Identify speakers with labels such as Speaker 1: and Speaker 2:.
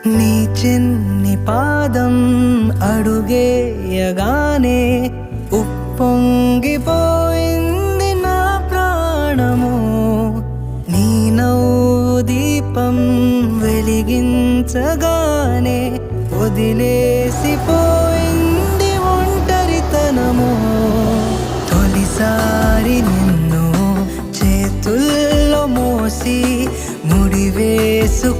Speaker 1: నీ చిన్ని పాదం అడుగేయగానే ఉప్పొంగిపోయింది నా ప్రాణము. నీ నవ్వు దీపం వెలిగించగానే వదిలేసిపోయింది ఒంటరితనము. తొలిసారి నిన్ను చేతుల్లో మోసి ముడివేసుకున్నాను